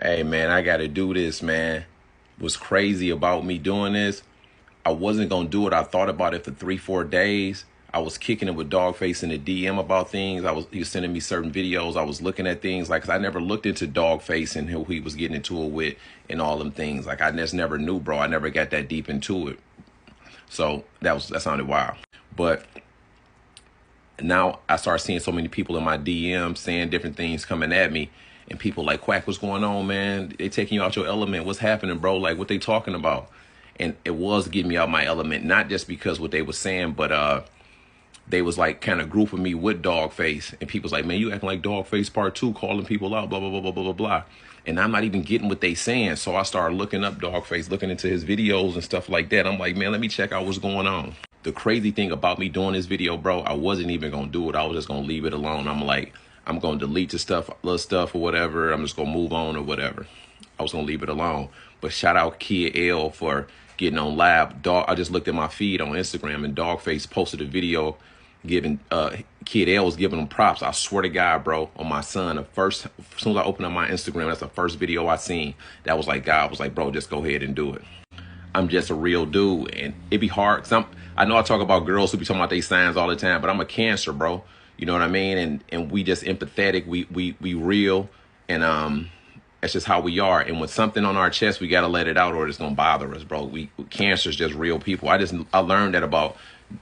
Hey man, I gotta do this, man. What's crazy about me doing this, I wasn't gonna do it. I thought about it for 3, 4 days. I was kicking it with Dawgface in the DM about things. He was sending me certain videos. I was looking at things like, 'cause I never looked into Dawgface and who he was getting into it with and all them things. Like I just never knew, bro. I never got that deep into it. So that sounded wild. But now I start seeing so many people in my DM saying different things coming at me. And people like, Quack, what's going on, man? They taking you out your element. What's happening, bro? Like, what they talking about? And it was getting me out my element, not just because what they was saying, but they was like kind of grouping me with Dawgface. And people's like, man, you acting like Dawgface part 2, calling people out, blah, blah, blah, blah, blah, blah, blah. And I'm not even getting what they saying. So I started looking up Dawgface, looking into his videos and stuff like that. I'm like, man, let me check out what's going on. The crazy thing about me doing this video, bro, I wasn't even going to do it. I was just going to leave it alone. I'm like, I'm going to delete the stuff, little stuff or whatever. I'm just going to move on or whatever. I was going to leave it alone. But shout out Kid L for getting on live. I just looked at my feed on Instagram and Dawgface posted a video giving Kid L was giving him props. I swear to God, bro, on my son. As soon as I opened up my Instagram, that's the first video I seen. That was like, God was like, bro, just go ahead and do it. I'm just a real dude, and it be hard. I know I talk about girls who be talking about they signs all the time, but I'm a Cancer, bro. You know what I mean? And we just empathetic. We real, and that's just how we are. And with something on our chest, we gotta let it out, or it's gonna bother us, bro. Cancer's just real people. I learned that about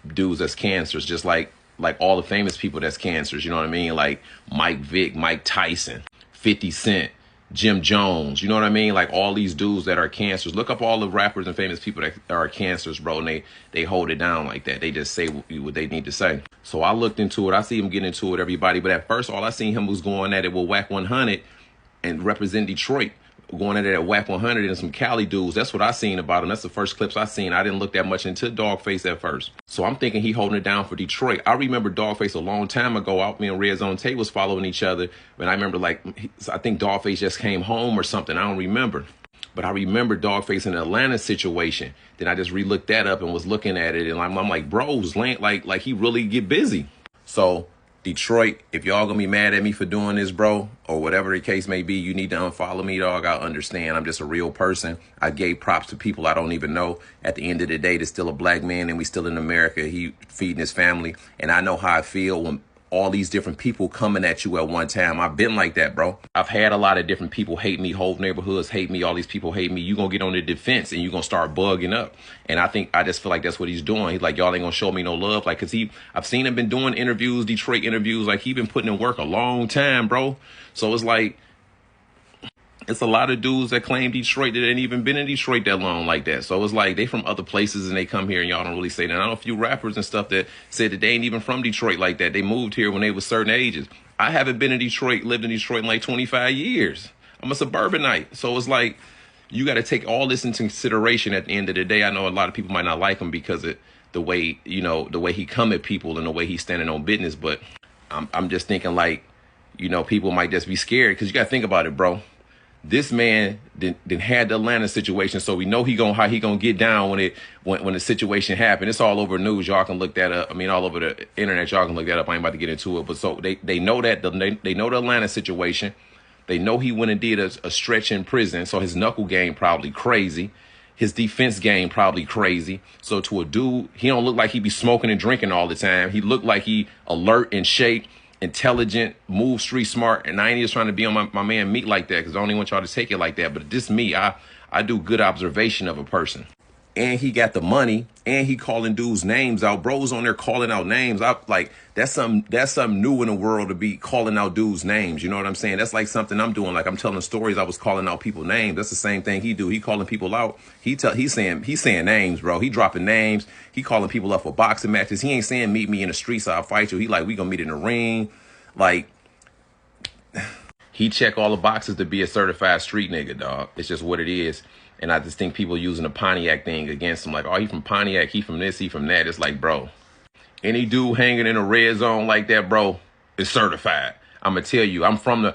dudes that's Cancers, just like all the famous people that's Cancers. You know what I mean? Like Mike Vick, Mike Tyson, 50 Cent, Jim Jones, you know what I mean? Like all these dudes that are Cancers. Look up all the rappers and famous people that are Cancers, bro, and they hold it down like that. They just say what they need to say. So I looked into it. I see him getting into it, everybody. But at first, all I seen him was going at it with Whack 100 and represent Detroit. Going at it at Whack 100 and some Cali dudes. That's what I seen about him. That's the first clips I seen. I didn't look that much into Dawgface at first. So I'm thinking he holding it down for Detroit. I remember Dawgface a long time ago. Me and Red Zone Tate was following each other. And I remember I think Dawgface just came home or something. I don't remember. But I remember Dawgface in the Atlanta situation. Then I just re-looked that up and was looking at it. And I'm like, bros, like he really get busy. So Detroit, if y'all gonna be mad at me for doing this, bro, or whatever the case may be, you need to unfollow me, dog. I understand. I'm just a real person. I gave props to people I don't even know. At the end of the day, there's still a black man and we still in America. He feeding his family. And I know how I feel when all these different people coming at you at one time. I've been like that, bro. I've had a lot of different people hate me, whole neighborhoods hate me, all these people hate me. You gonna get on the defense and you gonna start bugging up. And I just feel like that's what he's doing. He's like, y'all ain't gonna show me no love. Like, I've seen him been doing interviews, Detroit interviews, like he been putting in work a long time, bro. So it's like, it's a lot of dudes that claim Detroit that ain't even been in Detroit that long like that. So it's like they from other places and they come here and y'all don't really say that. I know a few rappers and stuff that said that they ain't even from Detroit like that. They moved here when they was certain ages. I haven't been in Detroit, lived in Detroit in like 25 years. I'm a suburbanite. So it's like you got to take all this into consideration at the end of the day. I know a lot of people might not like him because of the way, the way he come at people and the way he's standing on business. But I'm just thinking like, people might just be scared because you got to think about it, bro. This man didn't had the Atlanta situation, so we know how he gonna get down when the situation happened. It's all over news. Y'all can look that up. I mean, all over the internet. Y'all can look that up. I ain't about to get into it, but so they know that they know the Atlanta situation. They know he went and did a stretch in prison, so his knuckle game probably crazy. His defense game probably crazy. So to a dude, he don't look like he be smoking and drinking all the time. He look like he alert and shape, intelligent, move street smart, and I ain't just trying to be on my man Meat like that because I only want y'all to take it like that. But this me, I do good observation of a person. And he got the money, and he calling dudes names out. Bros on there calling out names. That's something new in the world to be calling out dudes names. You know what I'm saying? That's like something I'm doing. Like I'm telling stories. I was calling out people names. That's the same thing he do. He calling people out. He's saying names, bro. He dropping names. He calling people up for boxing matches. He ain't saying meet me in the streets, I'll fight you. He like we gonna meet in the ring. Like he check all the boxes to be a certified street nigga, dog. It's just what it is. And I just think people using the Pontiac thing against him. Like, oh, he from Pontiac, he from this, he from that. It's like, bro, any dude hanging in a red zone like that, bro, is certified. I'm gonna tell you, I'm from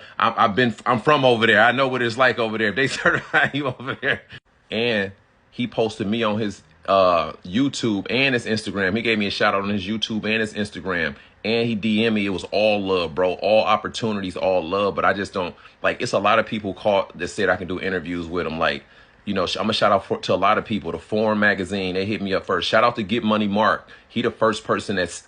over there. I know what it's like over there. If they certify you over there. And he posted me on his YouTube and his Instagram. He gave me a shout out on his YouTube and his Instagram. And he DM'd me. It was all love, bro. All opportunities, all love. But I just don't, like, it's a lot of people that said I can do interviews with him. Like, you know, I'm going to shout out to a lot of people. The Forum Magazine, they hit me up first. Shout out to Get Money Mark. He the first person that's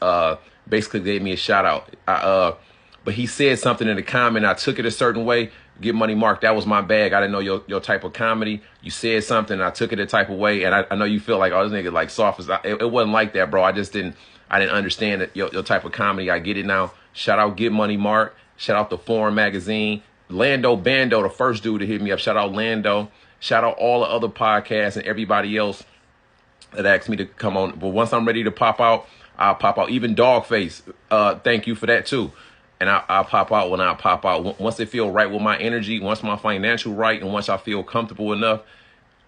basically gave me a shout out. But he said something in the comment. I took it a certain way. Get Money Mark, that was my bag. I didn't know your type of comedy. You said something, and I took it a type of way. And I know you feel like, oh, this nigga like soft as it wasn't like that, bro. I didn't understand that your type of comedy. I get it now. Shout out Get Money Mark. Shout out the Forum Magazine. Lando Bando, the first dude to hit me up. Shout out Lando. Shout out all the other podcasts and everybody else that asked me to come on. But once I'm ready to pop out, I'll pop out. Even Dawgface, thank you for that too. And I'll pop out when I pop out. Once it feel right with my energy, once my financial right, and once I feel comfortable enough,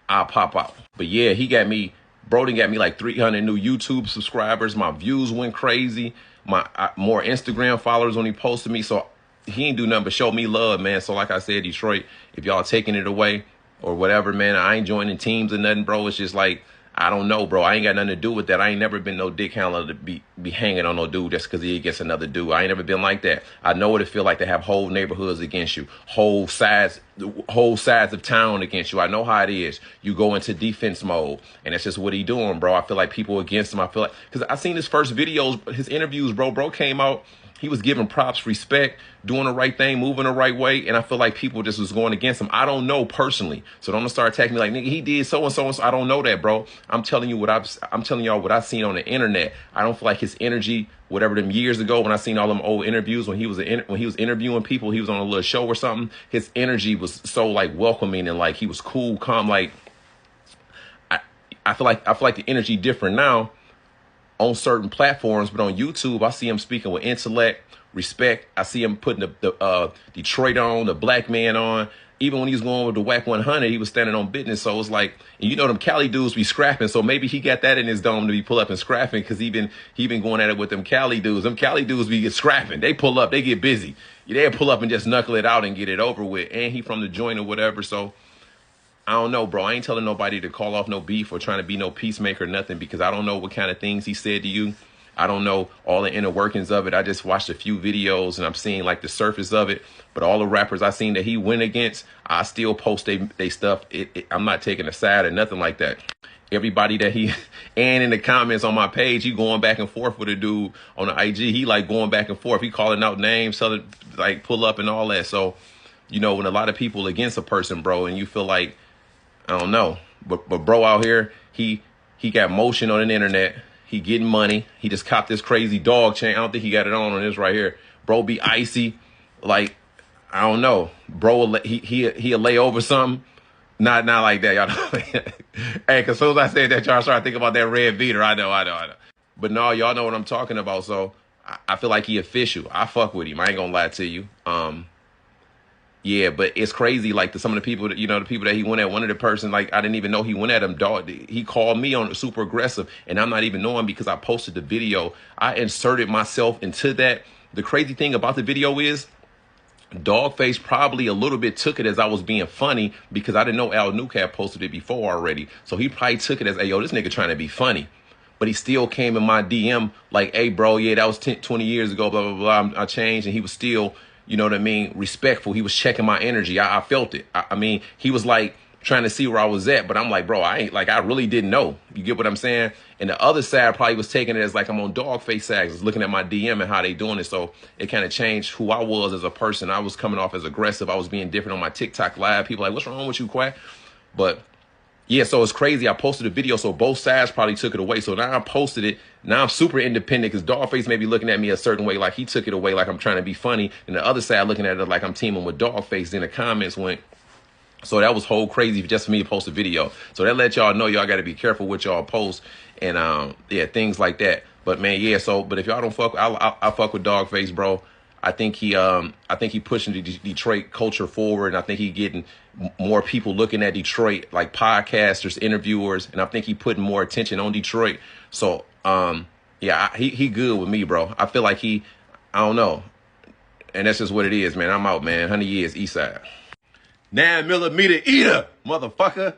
I'll pop out. But yeah, Brody got me like 300 new YouTube subscribers. My views went crazy. More Instagram followers when he posted me. So he ain't do nothing but show me love, man. So like I said, Detroit, if y'all taking it away or whatever, man, I ain't joining teams or nothing, bro. It's just like, I don't know, bro. I ain't got nothing to do with that. I ain't never been no dick handler to be hanging on no dude just because he against another dude. I ain't never been like that. I know what it feel like to have whole neighborhoods against you, whole sides of town against you. I know how it is. You go into defense mode, and that's just what he doing, bro. I feel like people against him. I feel like, because I seen his first videos, his interviews, bro. Bro came out. He was giving props, respect, doing the right thing, moving the right way. And I feel like people just was going against him. I don't know personally. So don't start attacking me like, nigga, he did so and so and so. I don't know that, bro. I'm telling y'all what I've seen on the internet. I don't feel like his energy, whatever them years ago when I seen all them old interviews when he was interviewing people, he was on a little show or something. His energy was so like welcoming and like he was cool, calm. Like I feel like the energy different now on certain platforms, but on YouTube, I see him speaking with intellect, respect. I see him putting the Detroit on, the black man on. Even when he was going with the Whack 100, he was standing on business. So it's like, and you know, them Cali dudes be scrapping. So maybe he got that in his dome to be pull up and scrapping because he been going at it with them Cali dudes. Them Cali dudes be scrapping. They pull up, they get busy. They pull up and just knuckle it out and get it over with. And he from the joint or whatever. So I don't know, bro. I ain't telling nobody to call off no beef or trying to be no peacemaker or nothing because I don't know what kind of things he said to you. I don't know all the inner workings of it. I just watched a few videos and I'm seeing like the surface of it. But all the rappers I seen that he went against, I still post they stuff. I'm not taking a side or nothing like that. Everybody that and in the comments on my page, he going back and forth with a dude on the IG. He like going back and forth. He calling out names, telling like pull up and all that. So, you know, when a lot of people against a person, bro, and you feel like, I don't know, but bro out here, he got motion on the internet. He getting money. He just copped this crazy dog chain. I don't think he got it on this right here. Bro be icy. Like, I don't know. Bro, he'll lay over something. Not like that, y'all know. Hey, cause as soon as I said that, y'all started thinking about that red beater. I know. But no, y'all know what I'm talking about. So I feel like he official. I fuck with him. I ain't gonna lie to you. Yeah, but it's crazy. Like some of the people that, the people that he went at, one of the person, like, I didn't even know he went at him, dog. He called me on super aggressive and I'm not even knowing because I posted the video. I inserted myself into that. The crazy thing about the video is Dawgface probably a little bit took it as I was being funny because I didn't know Al Newcap posted it before already. So he probably took it as, hey, yo, this nigga trying to be funny. But he still came in my DM like, hey, bro, yeah, that was 20 years ago, blah, blah, blah. I changed. And he was still, you know what I mean, respectful. He was checking my energy. I felt it. I mean, he was like trying to see where I was at. But I'm like, bro, I really didn't know. You get what I'm saying? And the other side probably was taking it as like I'm on Dawgface side, was looking at my DM and how they doing it. So it kind of changed who I was as a person. I was coming off as aggressive. I was being different on my TikTok live. People like, what's wrong with you, Quack? But yeah, so it's crazy. I posted a video, so both sides probably took it away. So now I posted it. Now I'm super independent because Dawgface may be looking at me a certain way, like he took it away, like I'm trying to be funny. And the other side looking at it like I'm teaming with Dawgface. Then the comments went. So that was whole crazy just for me to post a video. So that let y'all know y'all got to be careful with y'all post and yeah, things like that. But man, yeah. So but if y'all don't fuck, I fuck with Dawgface, bro. I think he pushing the Detroit culture forward, and I think he getting more people looking at Detroit, like podcasters, interviewers, and I think he putting more attention on Detroit. So yeah, he good with me, bro. I feel like I don't know, and that's just what it is, man. I'm out, man. 100 years, East Side. 9mm eater, motherfucker.